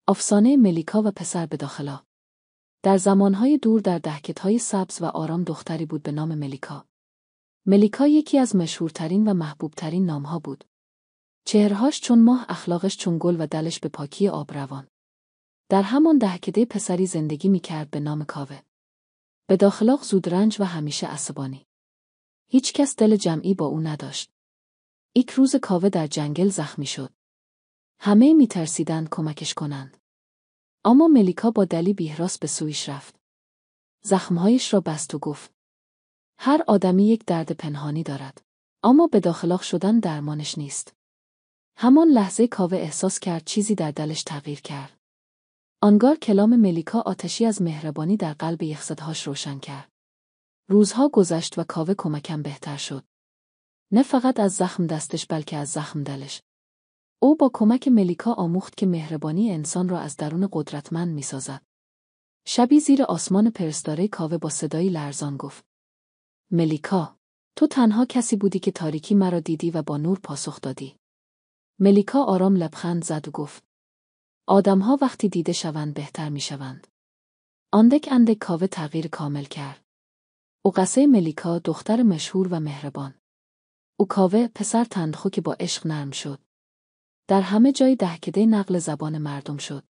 افسانه ملیکا و پسر بداخلا. در زمانهای دور در دهکدهای سبز و آرام دختری بود به نام ملیکا. ملیکا یکی از مشهورترین و محبوبترین نامها بود. چهرهاش چون ماه، اخلاقش چون گل و دلش به پاکی آب روان. در همان دهکده پسری زندگی می‌کرد به نام کاوه. بداخلاق زودرنج و همیشه عصبانی. هیچ کس دل جمعی با او نداشت. یک روز کاوه در جنگل زخمی شد. همه می‌ترسیدند کمکش کنند. اما ملیکا با دلی بی‌حراس به سویش رفت. زخمهایش را بست و گفت: هر آدمی یک درد پنهانی دارد. اما بداخلاق شدن درمانش نیست. همان لحظه کاوه احساس کرد چیزی در دلش تغییر کرد. آنگاه کلام ملیکا آتشی از مهربانی در قلب یخزدهاش روشن کرد. روزها گذشت و کاوه کمکم بهتر شد. نه فقط از زخم دستش بلکه از زخم دلش. او با کمک ملیکا آموخت که مهربانی انسان را از درون قدرتمند می‌سازد. شبی زیر آسمان پرستاره کاوه با صدایی لرزان گفت: ملیکا، تو تنها کسی بودی که تاریکی مرا دیدی و با نور پاسخ دادی. ملیکا آرام لبخند زد و گفت: آدم‌ها وقتی دیده شوند بهتر می‌شوند. اندک اندک کاوه تغییر کامل کرد. او قصه ملیکا، دختر مشهور و مهربان. او کاوه، پسر تندخو که با عشق نرم شد. در همه جای دهکده نقل زبان مردم شد.